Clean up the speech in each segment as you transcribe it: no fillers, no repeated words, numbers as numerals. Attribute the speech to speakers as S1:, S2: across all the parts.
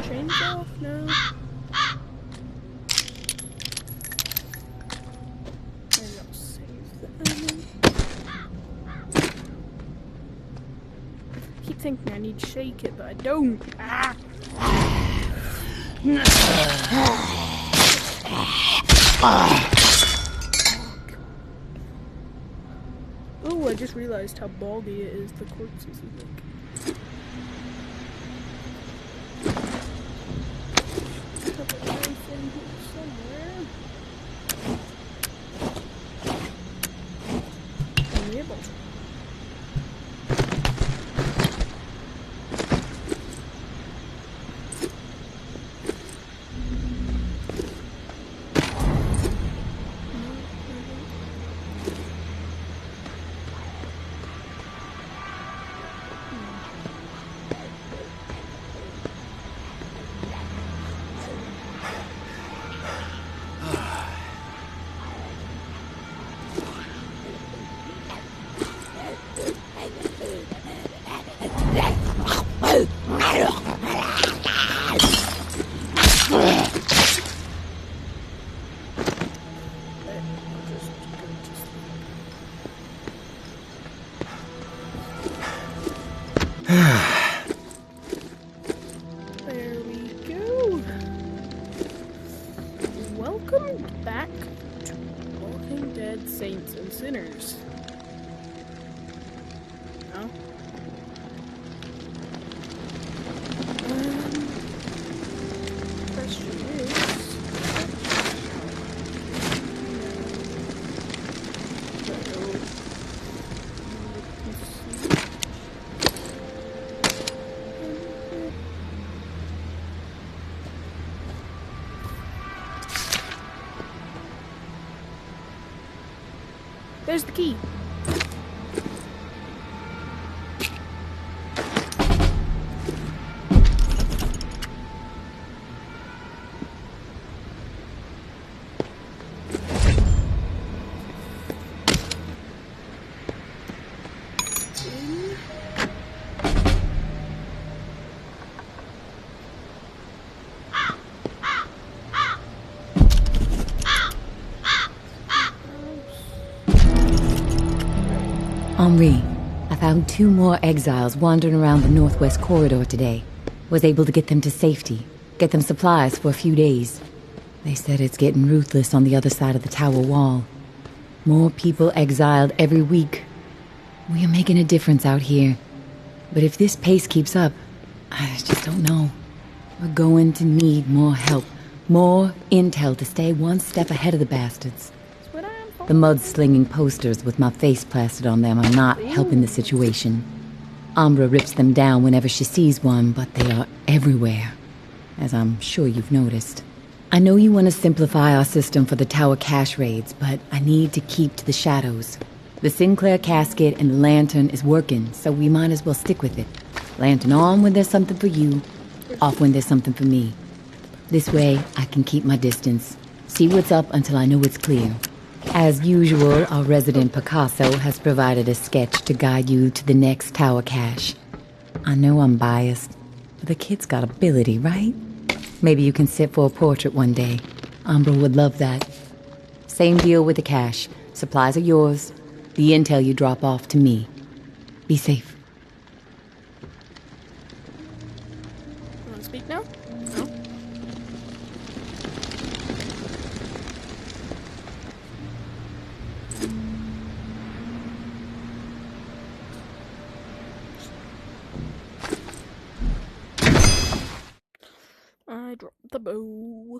S1: chains off? No. Maybe I'll save them. I keep thinking I need to shake it, but I don't. Ah! Oh, I just realized how boggy it is, the corpses, I think. Have a knife in here somewhere. And we have a There we go. Welcome back to Walking Dead Saints and Sinners. No? Question is... There's the key.
S2: Henri, I found 2 more exiles wandering around the northwest corridor today. Was able to get them to safety, get them supplies for a few days. They said it's getting ruthless on the other side of the tower wall. More people exiled every week. We are making a difference out here. But if this pace keeps up, I just don't know. We're going to need more help, more intel to stay one step ahead of the bastards. The mud-slinging posters with my face plastered on them are not helping the situation. Umbra rips them down whenever she sees one, but they are everywhere, as I'm sure you've noticed. I know you want to simplify our system for the tower cache raids, but I need to keep to the shadows. The Sinclair casket and the lantern is working, so we might as well stick with it. Lantern on when there's something for you, off when there's something for me. This way, I can keep my distance, see what's up until I know it's clear. As usual, our resident Picasso has provided a sketch to guide you to the next tower cache. I know I'm biased, but the kid's got ability, right? Maybe you can sit for a portrait one day. Umbra would love that. Same deal with the cache. Supplies are yours. The intel you drop off to me. Be safe.
S1: You want to speak now? No? I dropped the bow.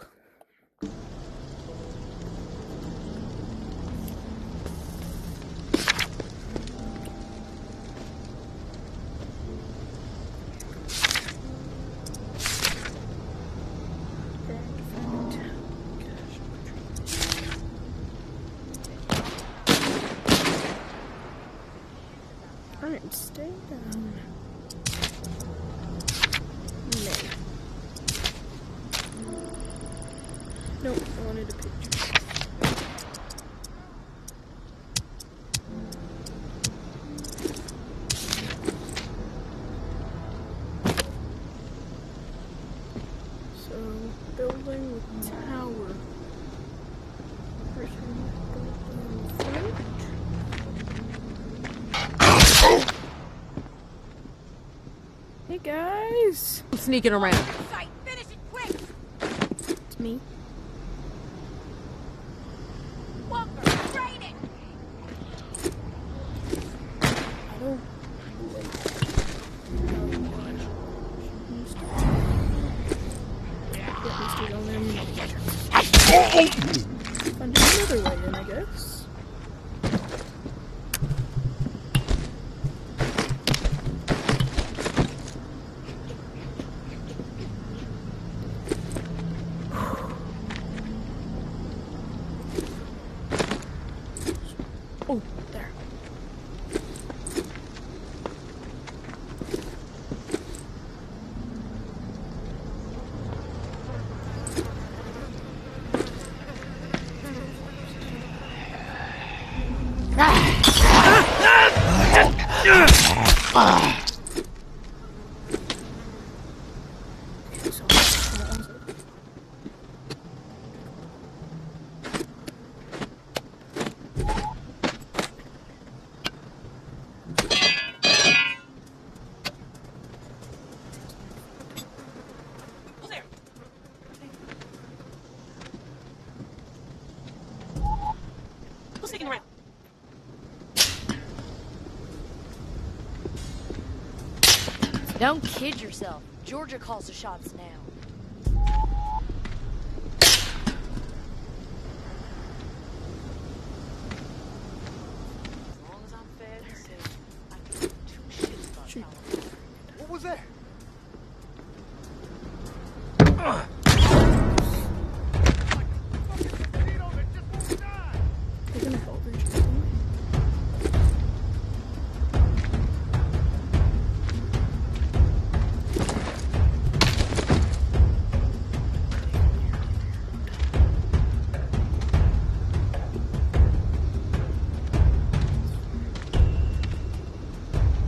S1: Alright, stay down. No. Nope, I wanted a picture. building with tower. Person building in front. Hey guys!
S3: I'm sneaking around.
S4: Finish it quick!
S1: It's me.
S4: Walker, training!
S1: I don't find another way in, I guess. Oh, there.
S4: Who's sneaking around?
S5: Don't kid yourself. Georgia calls the shots now.
S4: As long as I'm fed and safe, I can give two shits about California.
S6: What was that?
S1: They're gonna help each other.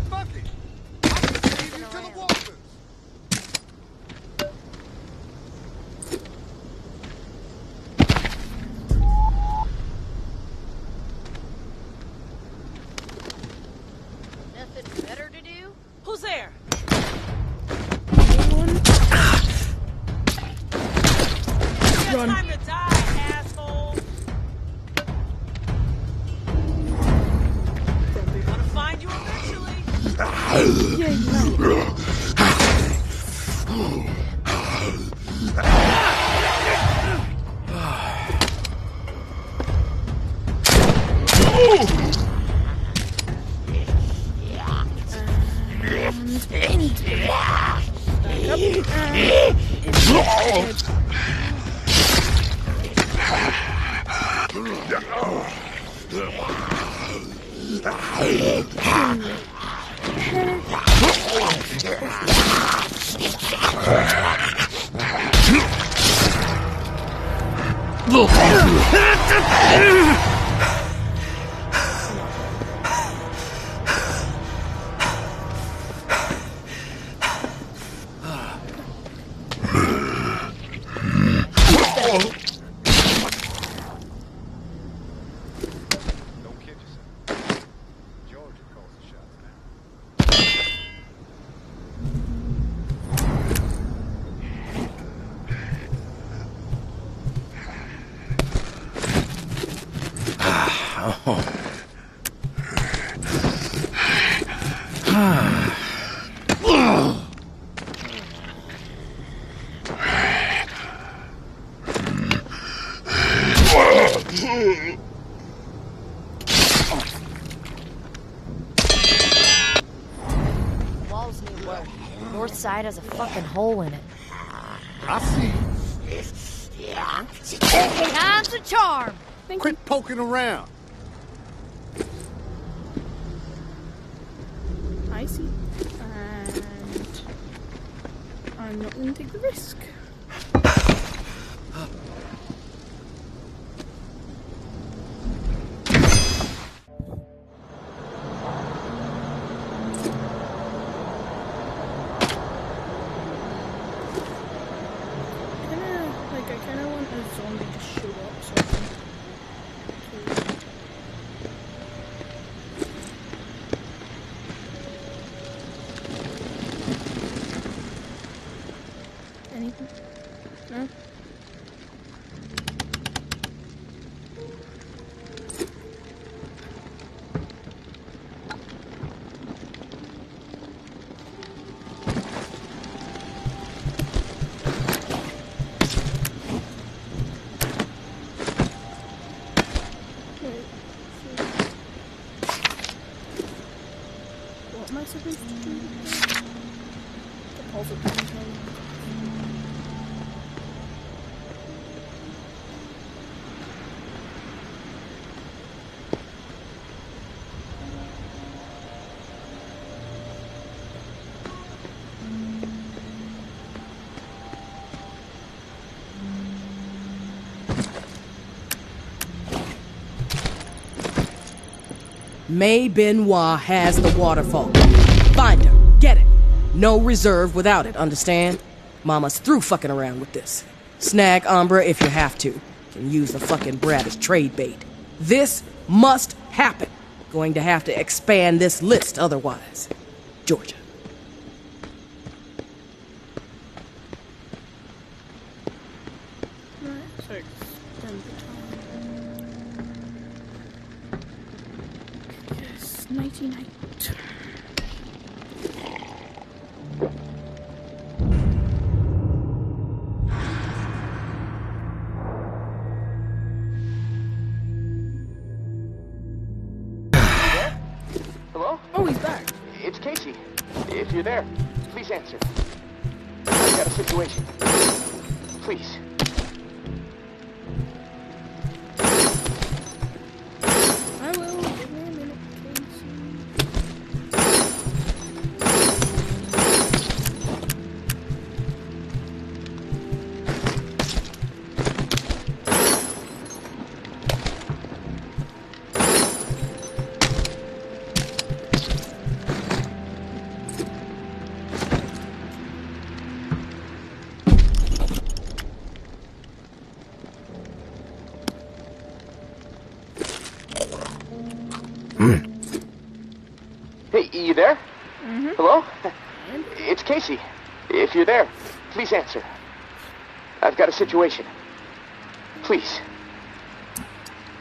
S6: Bucky! I can save you to the Walkers!
S5: Nothing better to do?
S4: Who's there?
S1: Anyone?
S4: It's
S1: Run.
S4: time to die, asshole! Gonna find you eventually.
S1: Yeah, no.
S6: Don't kid yourself. Georgia calls the shots now.
S5: Walls need work. North side has a fucking hole in it.
S6: I see.
S5: Time's a charm.
S6: Quit poking around.
S1: I see. And I'm not gonna take the risk. I kind of want a zombie to show up so I can kill it. Anything? No? What am I supposed to do? Deposit the control.
S3: May Benoit has the waterfall. Find her. Get it. No reserve without it, understand? Mama's through fucking around with this. Snag Umbra if you have to. Can use the fucking brat as trade bait. This must happen. Going to have to expand this list otherwise. Georgia.
S1: Right, so extend the time. Yes, 99.
S6: Hello?
S1: Oh, he's back.
S6: It's Casey. If you're there, please answer. I've got a situation. Please.
S1: I will. Give me a minute, Casey.
S6: Hey, you there? Hello? It's Casey. If you're there, please answer. I've got a situation. Please.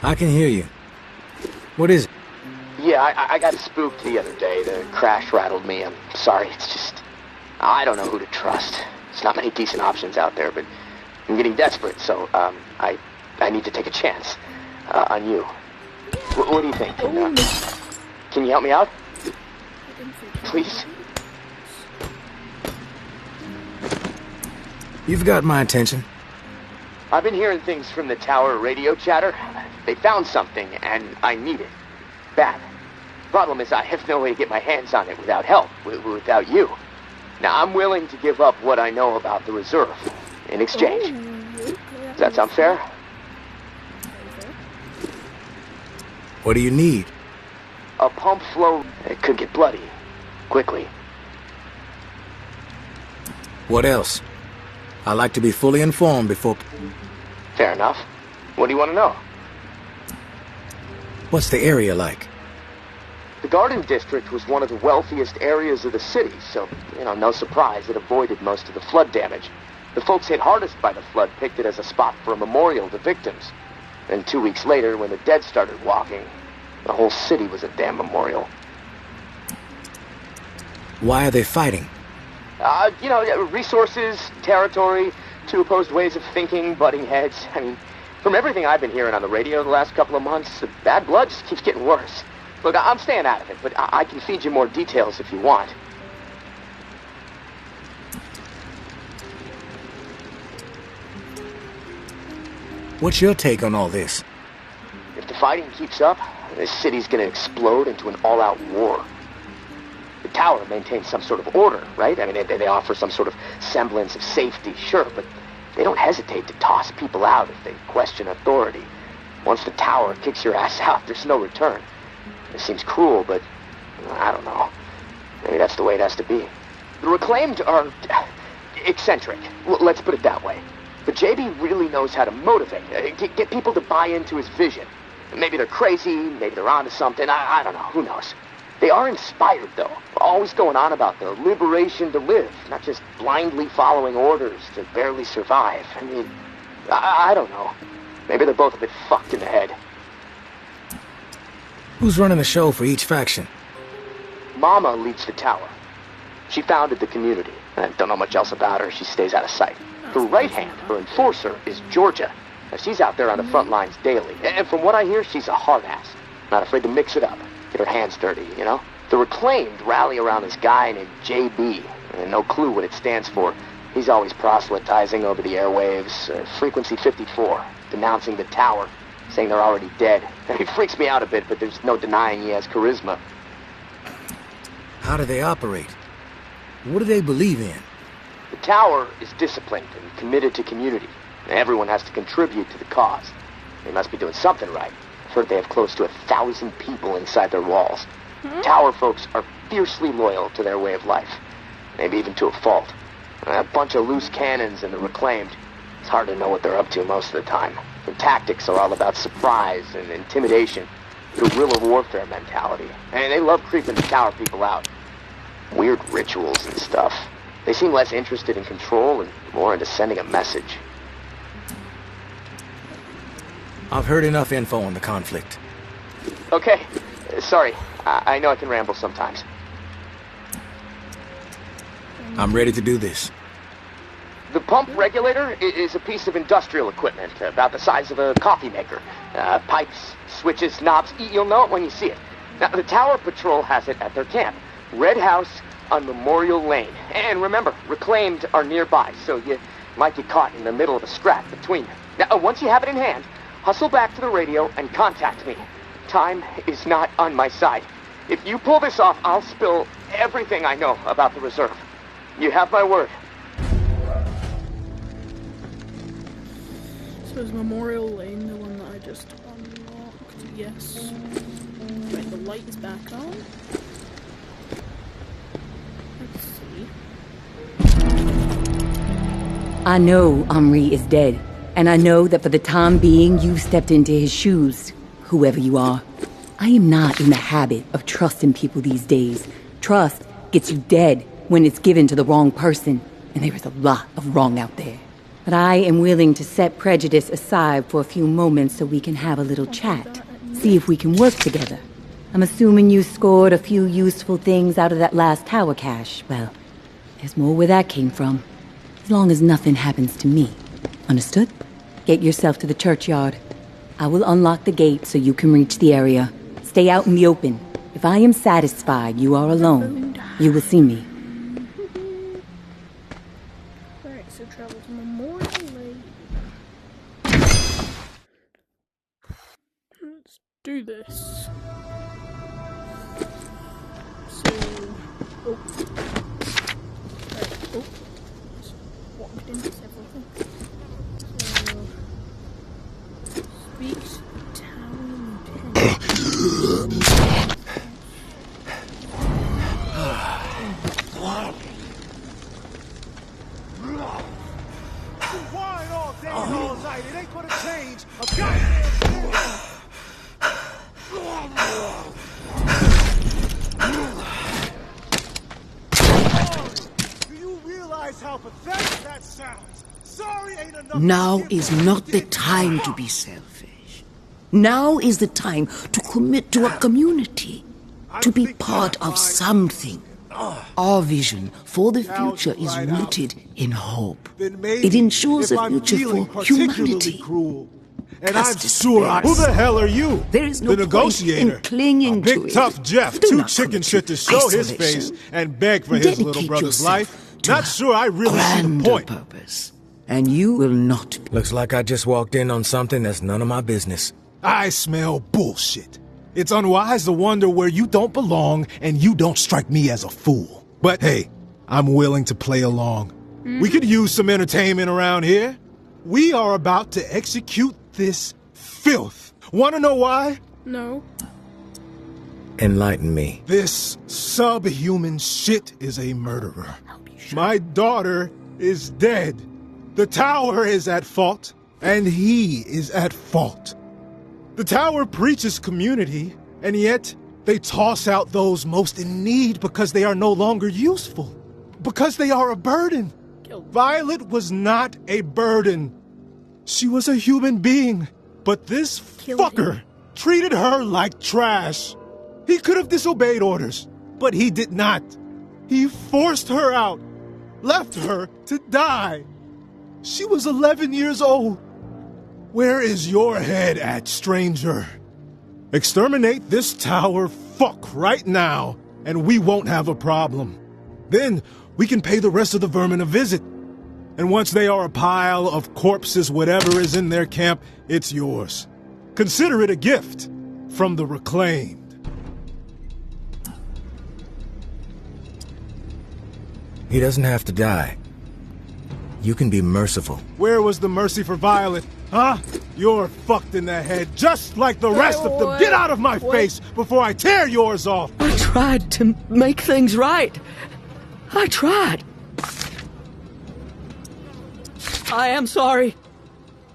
S7: I can hear you. What is it?
S6: Yeah, I got spooked the other day. The crash rattled me. I'm sorry. It's just... I don't know who to trust. There's not many decent options out there, but I'm getting desperate, so I need to take a chance on you. What do you think? Can you help me out? Please?
S7: You've got my attention.
S6: I've been hearing things from the tower radio chatter. They found something, and I need it. Bad. Problem is, I have no way to get my hands on it without help, without you. Now, I'm willing to give up what I know about the reserve in exchange. Does that sound fair?
S7: What do you need?
S6: A pump flow. It could get bloody. Quickly.
S7: What else? I like to be fully informed before...
S6: Fair enough. What do you want to know?
S7: What's the area like?
S6: The Garden District was one of the wealthiest areas of the city, so, no surprise, it avoided most of the flood damage. The folks hit hardest by the flood picked it as a spot for a memorial to victims. And 2 weeks later, when the dead started walking, the whole city was a damn memorial.
S7: Why are they fighting?
S6: Resources, territory, two opposed ways of thinking, butting heads. I mean, from everything I've been hearing on the radio the last couple of months, the bad blood just keeps getting worse. Look, I'm staying out of it, but I can feed you more details if you want.
S7: What's your take on all this?
S6: If the fighting keeps up, this city's gonna explode into an all-out war. The tower maintains some sort of order, right? I mean, they offer some sort of semblance of safety, sure, but they don't hesitate to toss people out if they question authority. Once the tower kicks your ass out, there's no return. It seems cruel, but I don't know. Maybe that's the way it has to be. The Reclaimed are eccentric. Let's put it that way. But JB really knows how to motivate, get people to buy into his vision. Maybe they're crazy, maybe they're onto something, I don't know, who knows. They are inspired, though, always going on about the liberation to live, not just blindly following orders to barely survive. I mean, I don't know. Maybe they're both a bit fucked in the head.
S7: Who's running the show for each faction?
S6: Mama leads the tower. She founded the community. I don't know much else about her. She stays out of sight. Her right hand, her enforcer, is Georgia. Now, she's out there on the front lines daily. And from what I hear, she's a hard ass. Not afraid to mix it up. Get her hands dirty, you know? The Reclaimed rally around this guy named JB. And no clue what it stands for. He's always proselytizing over the airwaves. Frequency 54. Denouncing the tower. Saying they're already dead. He freaks me out a bit, but there's no denying he has charisma.
S7: How do they operate? What do they believe in?
S6: The tower is disciplined and committed to community. Everyone has to contribute to the cause. They must be doing something right. I've heard they have close to 1,000 people inside their walls. Tower folks are fiercely loyal to their way of life. Maybe even to a fault. A bunch of loose cannons in the Reclaimed. It's hard to know what they're up to most of the time. Their tactics are all about surprise and intimidation. Guerrilla warfare mentality. And they love creeping the tower people out. Weird rituals and stuff. They seem less interested in control and more into sending a message.
S7: I've heard enough info on the conflict.
S6: Okay. Sorry. I know I can ramble sometimes.
S7: I'm ready to do this.
S6: The pump regulator is a piece of industrial equipment about the size of a coffee maker. Pipes, switches, knobs. You'll know it when you see it. Now, the Tower Patrol has it at their camp. Red House on Memorial Lane. And remember, Reclaimed are nearby, so you might get caught in the middle of a scrap between them. Now, once you have it in hand, hustle back to the radio and contact me. Time is not on my side. If you pull this off, I'll spill everything I know about the reserve. You have my word.
S1: So is Memorial Lane the one that I just unlocked? Yes. Right, the light is back on. Let's see.
S2: I know Henri is dead, and I know that for the time being you stepped into his shoes, whoever you are. I am not in the habit of trusting people these days. Trust gets you dead when it's given to the wrong person, and there is a lot of wrong out there. But I am willing to set prejudice aside for a few moments so we can have a little chat, see if we can work together. I'm assuming you scored a few useful things out of that last tower cache. Well, there's more where that came from. As long as nothing happens to me. Understood? Get yourself to the churchyard. I will unlock the gate so you can reach the area. Stay out in the open. If I am satisfied you are alone, you will see me.
S1: Alright, so travel to Memorial Lane. Let's do this. So... Oh. Right, oh. Just walked into several things. So... Speaks Italian lieutenant.
S8: Wine all day and all night. It ain't gonna change a goddamn thing. Do you realize how pathetic that sounds? Sorry ain't enough.
S9: Now is not the time to be selfish. Now is the time to commit to a community, to be part of something. Our vision for the future is rooted in hope. It ensures a future for humanity.
S8: And I'm sure. Who the hell are you?
S9: There is no
S8: the negotiator.
S9: Point in clinging to
S8: Big tough Jeff,
S9: Do
S8: too
S9: not
S8: chicken
S9: commit
S8: shit to show his
S9: isolation.
S8: face and beg for his little
S9: Dedicate
S8: brother's
S9: yourself
S8: life.
S9: to
S8: Not
S9: a
S8: sure I really see the
S9: grander
S8: point.
S9: purpose. And you will not be.
S7: Looks like I just walked in on something that's none of my business.
S8: I smell bullshit. It's unwise to wonder where you don't belong, and you don't strike me as a fool. But hey, I'm willing to play along. We could use some entertainment around here. We are about to execute this filth. Want to know why?
S1: No.
S7: Enlighten me.
S8: This subhuman shit is a murderer. My daughter is dead. The tower is at fault, and he is at fault. The tower preaches community, and yet they toss out those most in need because they are no longer useful. Because they are a burden. Violet was not a burden. She was a human being, but this fucker treated her like trash. He could have disobeyed orders, but he did not. He forced her out, left her to die. She was 11 years old. Where is your head at, stranger? Exterminate this tower fuck right now, and we won't have a problem. Then we can pay the rest of the vermin a visit. And once they are a pile of corpses, whatever is in their camp, it's yours. Consider it a gift from the reclaimed.
S7: He doesn't have to die. You can be merciful.
S8: Where was the mercy for Violet? Huh? You're fucked in the head, just like the rest of them. Get out of my face before I tear yours off.
S9: I tried to make things right. I tried. I am sorry.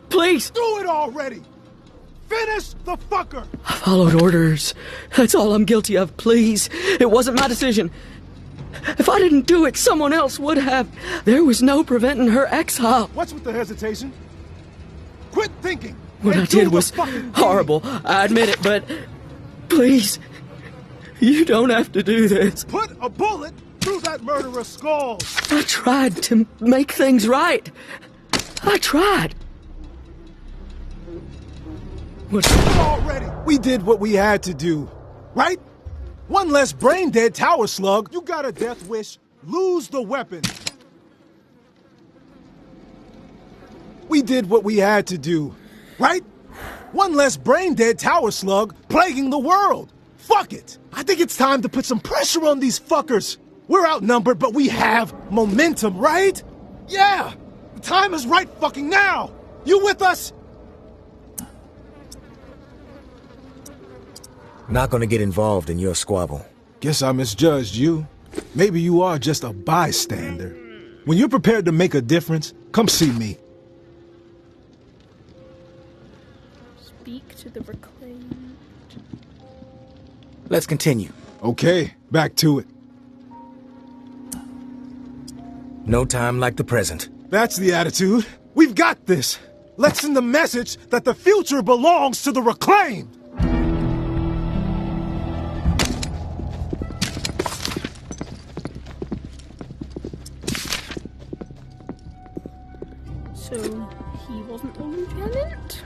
S9: Please.
S8: Do it already. Finish the fucker.
S9: I followed orders. That's all I'm guilty of. Please. It wasn't my decision. If I didn't do it, someone else would have. There was no preventing her exile.
S8: What's with the hesitation? Quit thinking.
S9: What I did was horrible. I admit it, but please, you don't have to do this.
S8: Put a bullet through that murderer's skull.
S9: I tried to make things right. I tried. What?
S8: Already. We did what we had to do, right? One less brain-dead tower slug. You got a death wish. Lose the weapon. We did what we had to do, right? One less brain-dead tower slug plaguing the world. Fuck it. I think it's time to put some pressure on these fuckers. We're outnumbered, but we have momentum, right? Yeah. The time is right fucking now. You with us?
S7: Not gonna get involved in your squabble.
S8: Guess I misjudged you. Maybe you are just a bystander. When you're prepared to make a difference, come see me.
S1: Speak to the reclaimed.
S7: Let's continue.
S8: Okay, back to it.
S7: No time like the present.
S8: That's the attitude. We've got this. Let's send the message that the future belongs to the reclaimed.
S1: So, he wasn't the lieutenant?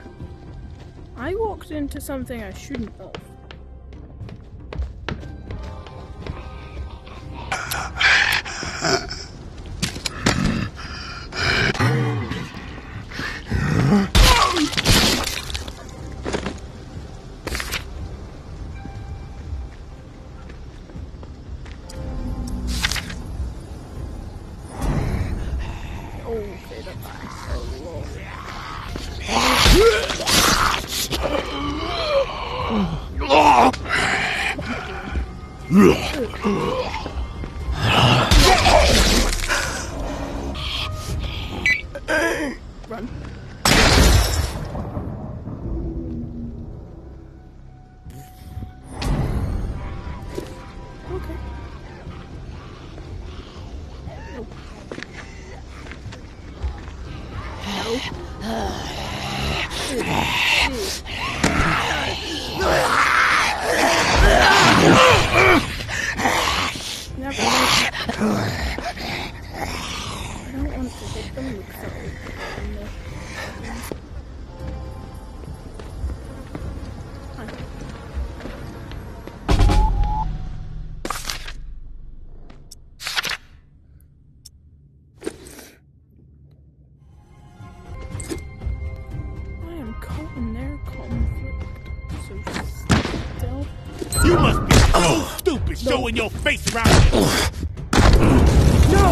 S1: I walked into something I shouldn't have. Okay, that's so long. Run. Okay. Never mind. I don't want to hit them with something. I am caught in their conflict. So still.
S10: You must be so stupid showing your face around here.
S1: No!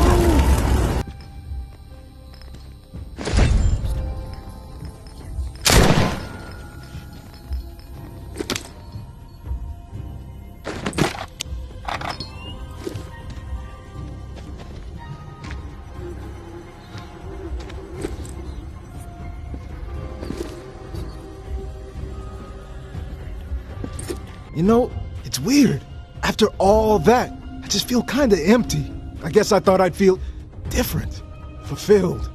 S8: You know, it's weird. After all that, I just feel kinda empty. I guess I thought I'd feel different, fulfilled.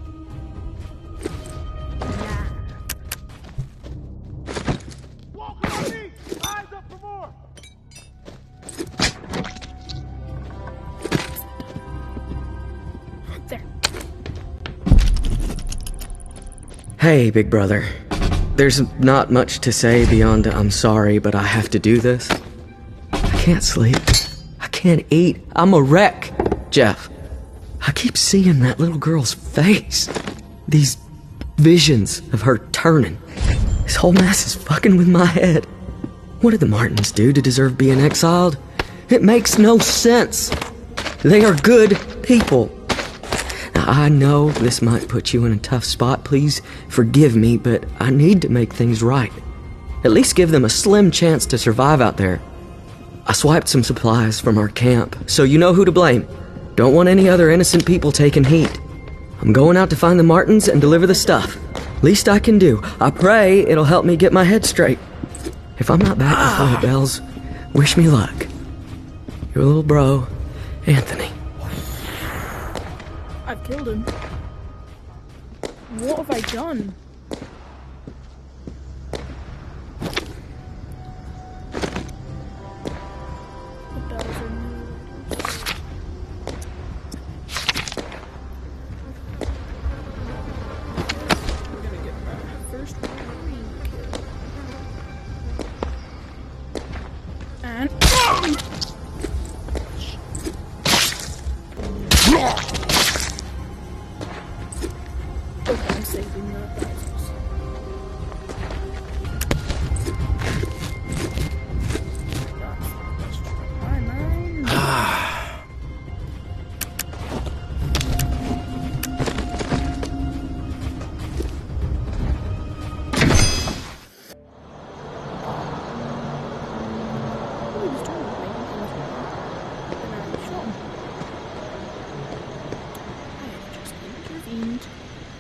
S11: Hey, big brother. There's not much to say beyond I'm sorry, but I have to do this. I can't sleep. I can't eat. I'm a wreck, Jeff. I keep seeing that little girl's face. These visions of her turning. This whole mess is fucking with my head. What did the Martins do to deserve being exiled? It makes no sense. They are good people. Now, I know this might put you in a tough spot. Please forgive me, but I need to make things right. At least give them a slim chance to survive out there. I swiped some supplies from our camp, so you know who to blame. Don't want any other innocent people taking heat. I'm going out to find the Martins and deliver the stuff. Least I can do. I pray it'll help me get my head straight. If I'm not back before the bells, wish me luck. Your little bro, Anthony.
S1: I've killed him. What have I done?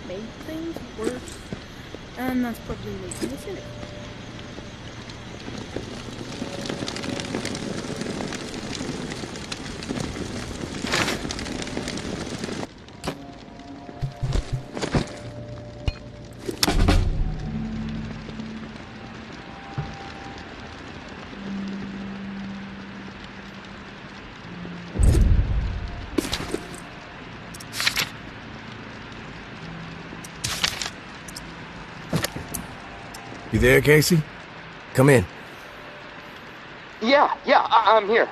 S1: Made things worse, and that's probably making us in it.
S7: You there, Casey? Come in.
S6: Yeah, I'm here.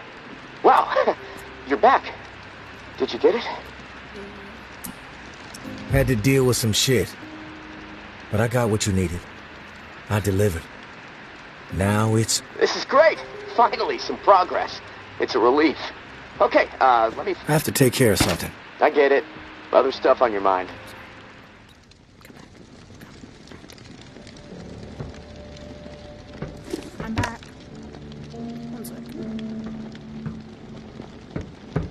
S6: Wow, you're back. Did you get it?
S7: Had to deal with some shit. But I got what you needed. I delivered. Now it's...
S6: This is great. Finally, some progress. It's a relief. Okay, let me...
S7: I have to take care of something.
S6: I get it. Other stuff on your mind.
S1: I'm back. 1 second.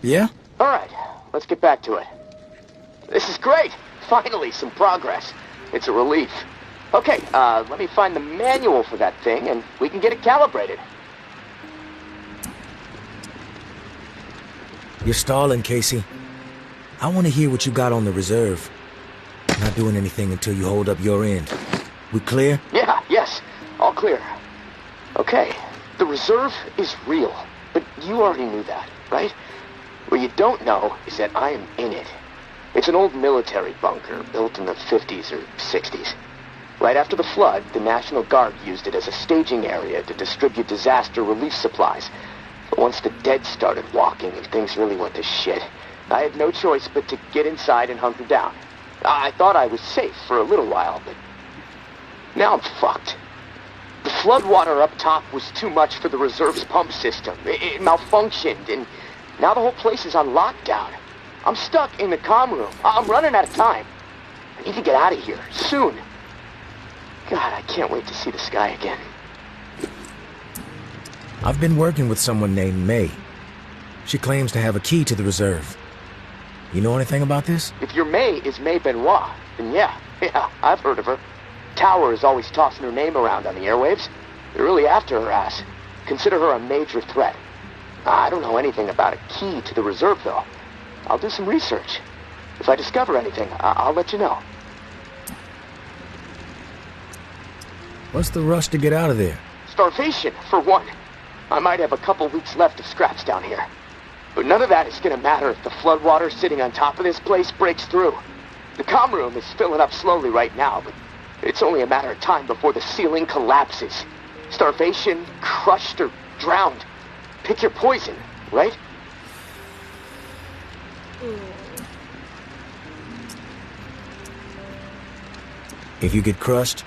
S7: Yeah?
S6: Alright, let's get back to it. This is great! Finally, some progress. It's a relief. Okay, let me find the manual for that thing, and we can get it calibrated.
S7: You're stalling, Casey. I want to hear what you got on the reserve. Not doing anything until you hold up your end. We clear?
S6: Yeah, yes. All clear. Okay, the reserve is real, but you already knew that, right? What you don't know is that I am in it. It's an old military bunker built in the 50s or 60s. Right after the flood, the National Guard used it as a staging area to distribute disaster relief supplies. But once the dead started walking and things really went to shit, I had no choice but to get inside and hunker down. I thought I was safe for a little while, but now I'm fucked. The floodwater up top was too much for the reserve's pump system. It malfunctioned, and now the whole place is on lockdown. I'm stuck in the comm room. I'm running out of time. I need to get out of here, soon. God, I can't wait to see the sky again.
S7: I've been working with someone named May. She claims to have a key to the reserve. You know anything about this?
S6: If your May is May Benoit, then yeah, I've heard of her. Tower is always tossing her name around on the airwaves. They're really after her ass. Consider her a major threat. I don't know anything about a key to the reserve, though. I'll do some research. If I discover anything, I'll let you know.
S7: What's the rush to get out of there?
S6: Starvation, for one. I might have a couple weeks left of scraps down here. But none of that is gonna matter if the floodwater sitting on top of this place breaks through. The comm room is filling up slowly right now, but it's only a matter of time before the ceiling collapses. Starvation, crushed, or drowned. Pick your poison, right?
S7: If you get crushed,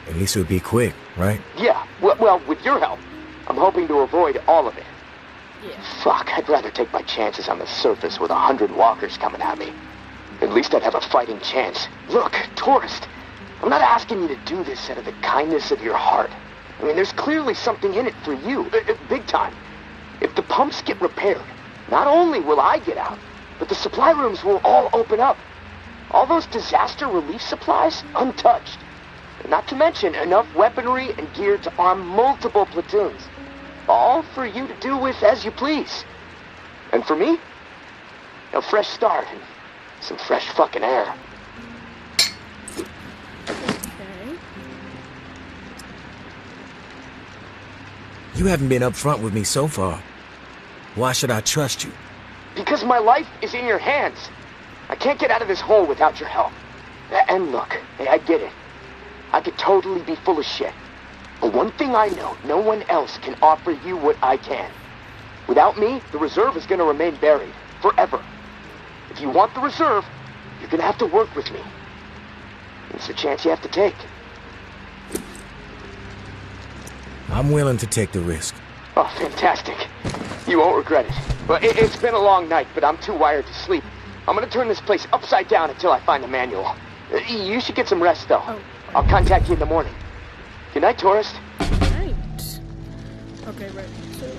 S7: at least it would be quick, right?
S6: Yeah, well, with your help, I'm hoping to avoid all of it.
S1: Yeah.
S6: Fuck, I'd rather take my chances on the surface with 100 walkers coming at me. At least I'd have a fighting chance. Look, tourist, I'm not asking you to do this out of the kindness of your heart. I mean, there's clearly something in it for you, big time. If the pumps get repaired, not only will I get out, but the supply rooms will all open up. All those disaster relief supplies, untouched. Not to mention enough weaponry and gear to arm multiple platoons. All for you to do with as you please. And for me, a fresh start and some fresh fucking air.
S1: Okay.
S7: You haven't been upfront with me so far. Why should I trust you?
S6: Because my life is in your hands. I can't get out of this hole without your help. And look, I get it. I could totally be full of shit. But one thing I know, no one else can offer you what I can. Without me, the reserve is gonna remain buried. Forever. If you want the reserve, you're gonna have to work with me. It's a chance you have to take.
S7: I'm willing to take the risk.
S6: Oh, fantastic. You won't regret it. Well, it's been a long night, but I'm too wired to sleep. I'm gonna turn this place upside down until I find the manual. You should get some rest, though.
S1: Oh.
S6: I'll contact you in the morning. Good night, tourist.
S1: Right. Okay, right. So,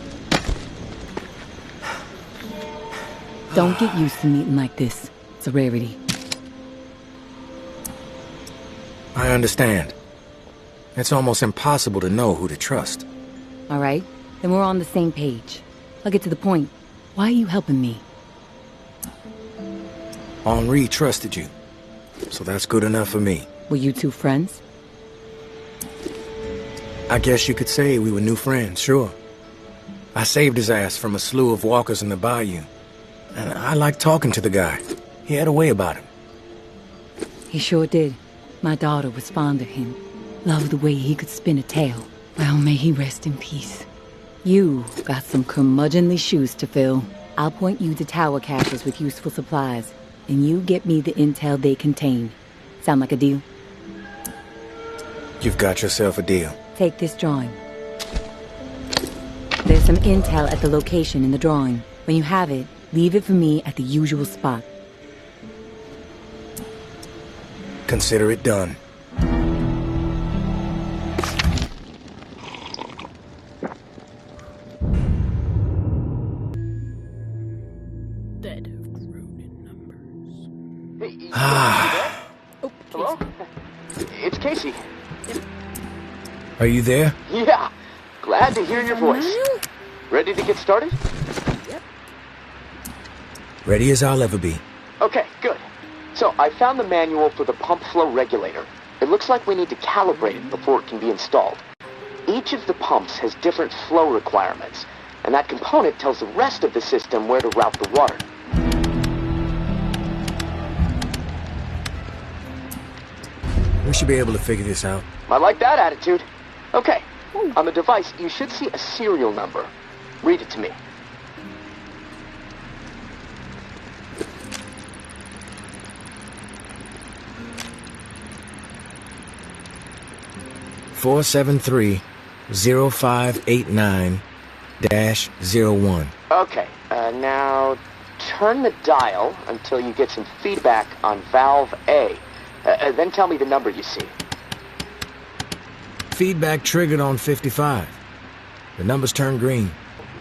S2: Don't get used to meeting like this. It's a rarity.
S7: I understand. It's almost impossible to know who to trust.
S2: All right, then we're on the same page. I'll get to the point. Why are you helping me?
S7: Henri trusted you, so that's good enough for me.
S2: Were you two friends?
S7: I guess you could say we were new friends, sure. I saved his ass from a slew of walkers in the bayou. And I liked talking to the guy. He had a way about him.
S2: He sure did. My daughter was fond of him. Loved the way he could spin a tale. Well, may he rest in peace. You got some curmudgeonly shoes to fill. I'll point you to tower caches with useful supplies, and you get me the intel they contain. Sound like a deal?
S7: You've got yourself a deal.
S2: Take this drawing. There's some intel at the location in the drawing. When you have it, leave it for me at the usual spot.
S7: Consider it done.
S1: dead have grown in numbers.
S6: Hey, you there?
S1: Oh,
S6: Hello? It's Casey.
S7: Are you there?
S6: Yeah. Glad to hear your voice. Ready to get started?
S1: Yep.
S7: Ready as I'll ever be.
S6: Okay, good. So, I found the manual for the pump flow regulator. It looks like we need to calibrate it before it can be installed. Each of the pumps has different flow requirements, and that component tells the rest of the system where to route the water.
S7: We should be able to figure this out.
S6: I like that attitude. Okay, on the device, you should see a serial number. Read it to me.
S7: Four 0589-01.
S6: Okay, now turn the dial until you get some feedback on valve A. Then tell me the number you see.
S7: Feedback triggered on 55. The numbers turn green.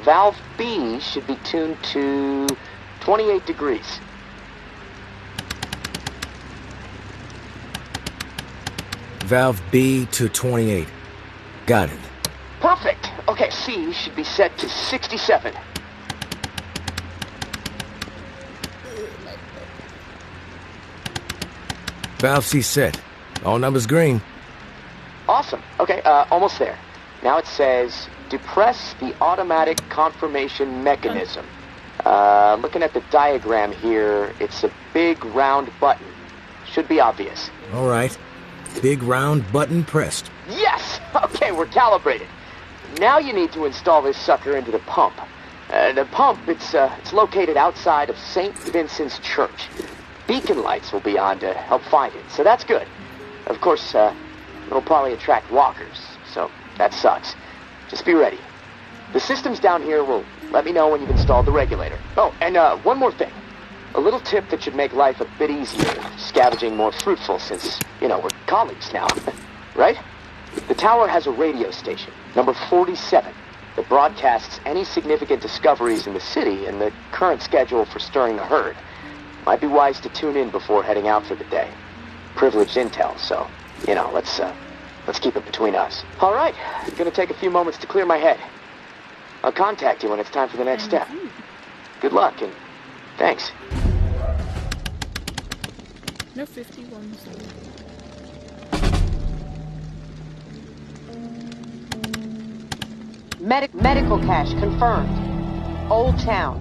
S6: Valve B should be tuned to 28 degrees.
S7: Valve B to 28. Got it.
S6: Perfect. Okay, C should be set to 67.
S7: Valve C set. All numbers green.
S6: Awesome. Okay, almost there. Now it says, depress the automatic confirmation mechanism. Looking at the diagram here, it's a big round button. Should be obvious.
S7: All right. Big round button pressed.
S6: Yes! Okay, we're calibrated. Now you need to install this sucker into the pump. The pump, it's located outside of St. Vincent's Church. Beacon lights will be on to help find it, so that's good. Of course, it'll probably attract walkers, so that sucks. Just be ready. The systems down here will let me know when you've installed the regulator. Oh, and one more thing. A little tip that should make life a bit easier, scavenging more fruitful since, we're colleagues now. Right? The tower has a radio station, number 47, that broadcasts any significant discoveries in the city and the current schedule for stirring the herd. Might be wise to tune in before heading out for the day. Privileged intel, so, let's keep it between us. All right, gonna take a few moments to clear my head. I'll contact you when it's time for the next step. Good luck, and thanks.
S1: No 51s.
S12: Medical cache confirmed. Old Town.